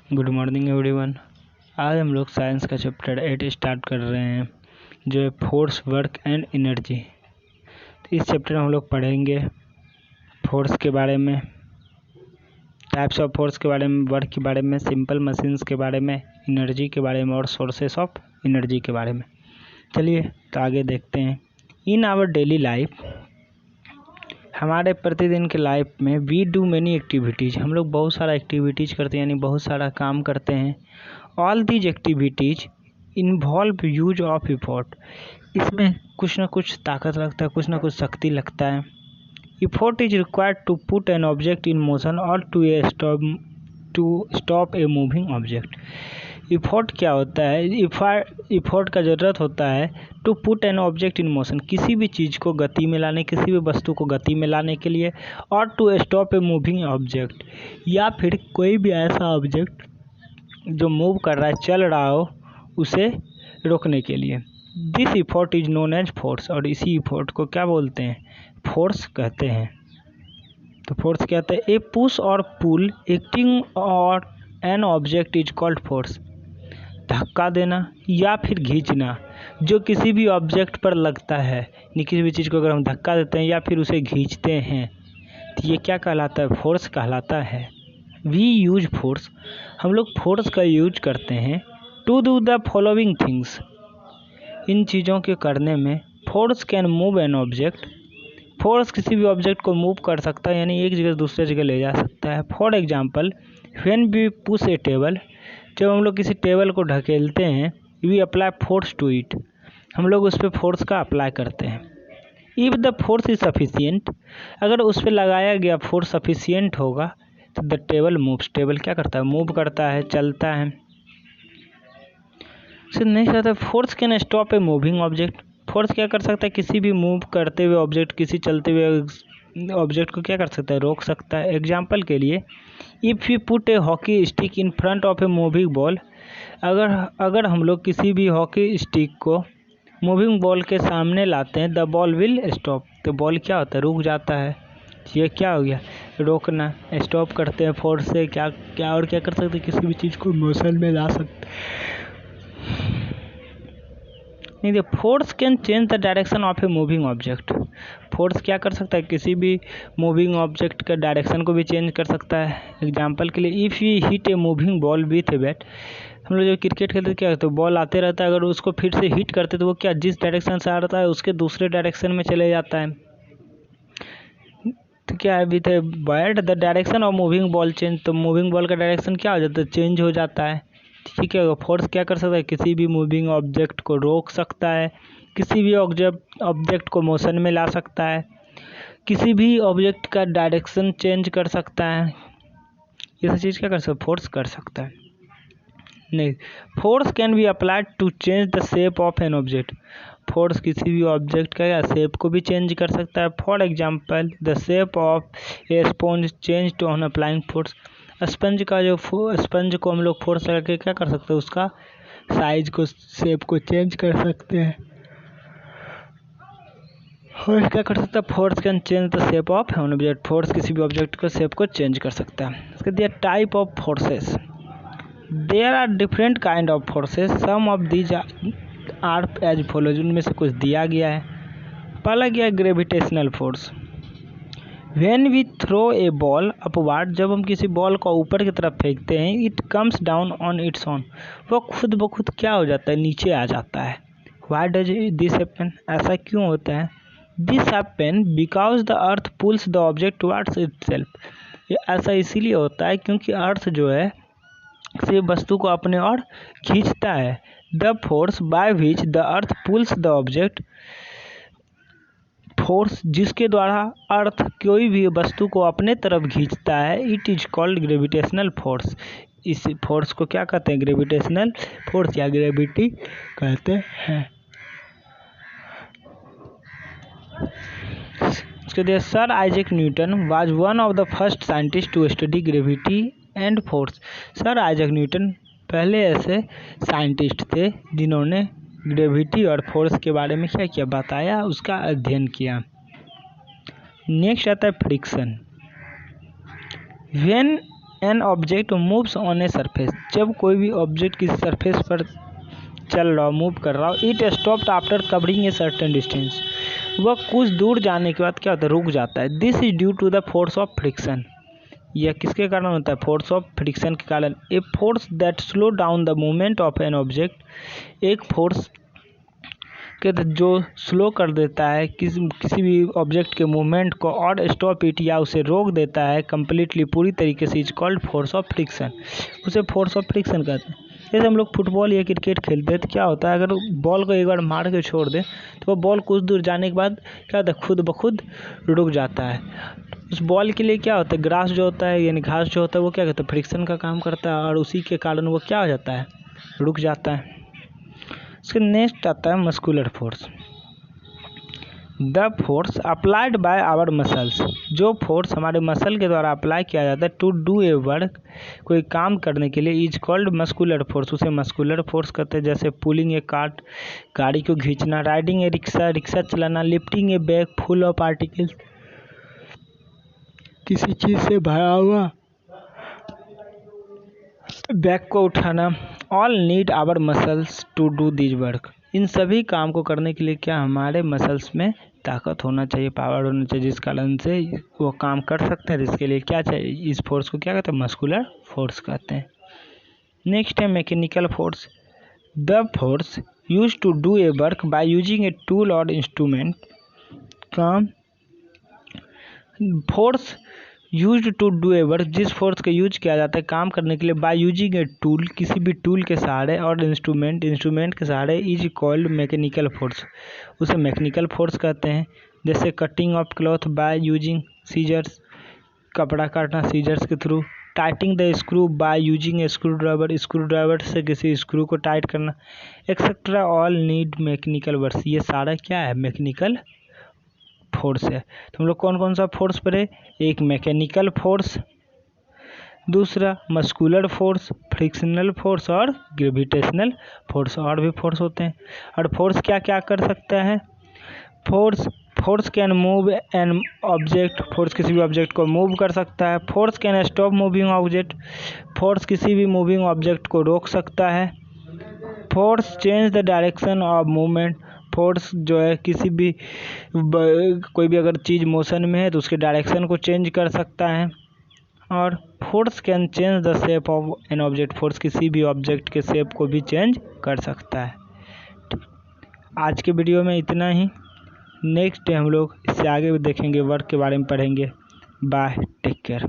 Good morning everyone. आज हम लोग साइंस का चैप्टर 8 स्टार्ट कर रहे हैं, जो है फोर्स, वर्क एंड एनर्जी। तो इस चैप्टर में हम लोग पढ़ेंगे फोर्स के बारे में, टाइप्स ऑफ फोर्स के बारे में, वर्क के बारे में, सिंपल मशीन्स के बारे में, एनर्जी के बारे में और सोर्सेस ऑफ एनर्जी के बारे में। चलिए तो आगे देखते हैं। इन आवर डेली लाइफ, हमारे प्रतिदिन के लाइफ में वी डू मैनी एक्टिविटीज़, हम लोग बहुत सारा एक्टिविटीज़ करते हैं, यानी बहुत सारा काम करते हैं। All these activities involve use of effort, इसमें कुछ ना कुछ ताकत लगता है, कुछ ना कुछ शक्ति लगता है। Effort is required to put an object in motion और to stop a moving object. Effort क्या होता है? इफोर्ट का ज़रूरत होता है to put an object in motion, किसी भी चीज़ को गति में लाने, किसी भी वस्तु को गति में लाने के लिए, और to stop a moving object, या फिर कोई भी ऐसा ऑब्जेक्ट जो मूव कर रहा है, चल रहा हो, उसे रोकने के लिए। This effort is known as force, और इसी इफोर्ट को क्या बोलते हैं? फोर्स कहते हैं। तो फोर्स क्या होता है? ए पुश और पुल एक्टिंग और an object is called force, धक्का देना या फिर खींचना जो किसी भी ऑब्जेक्ट पर लगता है, यानी किसी भी चीज़ को अगर हम धक्का देते हैं या फिर उसे खींचते हैं तो ये क्या कहलाता है? फोर्स कहलाता है। वी यूज फोर्स, हम लोग फोर्स का यूज करते हैं to do the following things, इन चीज़ों के करने में। Force can move an object, force किसी भी ऑब्जेक्ट को मूव कर सकता है, यानी एक जगह से दूसरे जगह ले जा सकता है। For example, when we push a table, जब हम लोग किसी टेबल को ढकेलते हैं, we apply force to it, हम लोग उस पर फोर्स का अप्लाई करते हैं। If the force is sufficient, अगर उस पर लगाया गया फोर्स सफिशियंट होगा तो द टेबल मूव्स, टेबल क्या करता है? मूव करता है, चलता है। नहीं चाहता force can stop a moving object, force क्या कर सकता है? किसी भी मूव करते हुए ऑब्जेक्ट, किसी चलते हुए ऑब्जेक्ट को क्या कर सकता है? रोक सकता है। एग्जाम्पल के लिए, if you put A hockey stick in front of a moving ball, अगर हम लोग किसी भी हॉकी स्टिक को मूविंग बॉल के सामने लाते हैं, द बॉल विल स्टॉप, तो बॉल क्या होता है? रुक जाता है। ये क्या हो गया? रोकना, स्टॉप करते हैं फोर्स से। क्या क्या और क्या कर सकते हैं? किसी भी चीज़ को मोशन में ला सकते नहीं। तो force can change the direction of A moving object, force क्या कर सकता है? किसी भी मूविंग ऑब्जेक्ट का डायरेक्शन को भी चेंज कर सकता है। एग्जांपल के लिए, if you hit a moving ball with a bat, हम लोग जो क्रिकेट खेलते क्या होता है? बॉल आते रहता है, अगर उसको फिर से हिट करते तो वो क्या, जिस डायरेक्शन से आ रहा है उसके दूसरे डायरेक्शन में चले जाता है। तो क्या है? With a bat the direction of moving ball change, तो मूविंग बॉल का डायरेक्शन क्या हो जाता है? चेंज हो जाता है। ठीक है, फोर्स क्या कर सकता है? किसी भी मूविंग ऑब्जेक्ट को रोक सकता है, किसी भी ऑब्जेक्ट को मोशन में ला सकता है, किसी भी ऑब्जेक्ट का डायरेक्शन चेंज कर सकता है। ये सब चीज़ क्या कर सकता है? फोर्स कर सकता है। नहीं, force can be applied to change the shape of an object, force किसी भी ऑब्जेक्ट का या शेप को भी चेंज कर सकता है। For example, the shape of a sponge change to on applying force, sponge का जो स्पंज को हम लोग फोर्स लगा के क्या कर सकते हैं? उसका साइज को, शेप को चेंज कर सकते हैं। और क्या कर सकता है? Force can change the shape of an object, force किसी भी ऑब्जेक्ट को शेप को चेंज कर सकता है। इसके दिया type of forces, there are different kind of forces, some of these are as follows, उनमें से कुछ दिया गया है। पहला गया gravitational force, when we throw a ball upward, जब हम किसी बॉल को ऊपर की तरफ फेंकते हैं, it comes down on its own, वो खुद ब खुद क्या हो जाता है? नीचे आ जाता है। व्हाई डज दिस हैपन, ऐसा क्यों होता है? This happen because the earth pulls the object towards itself, ये ऐसा इसीलिए होता है क्योंकि अर्थ जो है किसी वस्तु को अपने ओर खींचता है। The force by which the earth pulls the object, force जिसके द्वारा अर्थ कोई भी वस्तु को अपने तरफ खींचता है, it is called gravitational force, इस फोर्स को क्या कहते हैं? ग्रेविटेशनल फोर्स या ग्रेविटी कहते हैं। उसके लिए sir Isaac Newton was one of the first scientist to study gravity and force, sir Isaac Newton पहले ऐसे साइंटिस्ट थे जिन्होंने ग्रेविटी और फोर्स के बारे में क्या किया? बताया, उसका अध्ययन किया। नेक्स्ट आता है friction, when an object moves on a surface, जब कोई भी ऑब्जेक्ट किसी सरफेस पर चल रहा हो, मूव कर रहा हो, it stopped after covering a certain distance, वह कुछ दूर जाने के बाद क्या होता है, रुक जाता है। This is due to the force of friction, यह किसके कारण होता है, फोर्स ऑफ फ्रिक्शन के कारण। A force that slow down the movement of an object, एक फोर्स के जो स्लो कर देता है किसी भी ऑब्जेक्ट के मूवमेंट को और स्टॉप इट या उसे रोक देता है कंप्लीटली पूरी तरीके से, is called force of friction, उसे फोर्स ऑफ फ्रिक्शन कहते हैं। जैसे हम लोग फुटबॉल या क्रिकेट खेलते हैं तो क्या होता है, अगर बॉल को एक बार मार के छोड़ दे तो वह बॉल कुछ दूर जाने के बाद क्या होता है, खुद ब खुद रुक जाता है। उस बॉल के लिए क्या होता है, ग्रास जो होता है यानी घास जो होता है वो क्या कहते हैं, फ्रिक्शन का काम करता है और उसी के कारण वो क्या हो जाता है, रुक जाता है। इसके नेक्स्ट आता है muscular force. The force applied by our muscles, जो फोर्स हमारे मसल के द्वारा अप्लाई किया जाता है टू डू ए वर्क, कोई काम करने के लिए, इज कॉल्ड मस्कुलर फोर्स, उसे मस्कुलर फोर्स कहते हैं। जैसे पुलिंग ए कार्ट, गाड़ी को खींचना, राइडिंग ए रिक्शा, रिक्शा चलाना, lifting a bag full of articles, किसी चीज़ से भरा हुआ बैग को उठाना। All need our muscles to do this work, इन सभी काम को करने के लिए क्या हमारे मसल्स में ताकत होना चाहिए, पावर होना चाहिए, जिस कारण से वो काम कर सकते हैं। जिसके लिए क्या चाहिए, इस फोर्स को क्या कहते हैं, मस्कुलर फोर्स कहते हैं। नेक्स्ट है mechanical force. The force use to do a work by using a tool और इंस्ट्रूमेंट, काम force use to do a work, जिस फोर्स का यूज किया जाता है काम करने के लिए, बाय यूजिंग ए टूल, किसी भी टूल के सहारे, और इंस्ट्रूमेंट के सहारे, इज कॉल्ड मैकेनिकल फोर्स, उसे मैकेनिकल फोर्स कहते हैं। जैसे cutting of cloth by using scissors, कपड़ा काटना सीजर्स के through, tighting the screw by using a screw driver से किसी स्क्रू को टाइट करना, etcetera all need mechanical works, ये सारा क्या है, मैकेनिकल फोर्स है। तो हम लोग कौन कौन सा फोर्स पढ़े, एक मैकेनिकल फोर्स, दूसरा मस्कुलर फोर्स, फ्रिक्शनल फोर्स और ग्रेविटेशनल फोर्स, और भी फोर्स होते हैं। और फोर्स क्या क्या कर सकता है, force can move an object, force किसी भी ऑब्जेक्ट को मूव कर सकता है। Force can stop moving object, force किसी भी मूविंग ऑब्जेक्ट को रोक सकता है। Force change the direction of movement, force जो है किसी भी कोई भी अगर चीज़ मोशन में है तो उसके डायरेक्शन को चेंज कर सकता है। और force can change the shape of an object, force किसी भी ऑब्जेक्ट के शेप को भी चेंज कर सकता है। आज के वीडियो में इतना ही, नेक्स्ट डे हम लोग इससे आगे भी देखेंगे, वर्क के बारे में पढ़ेंगे। Bye, take care.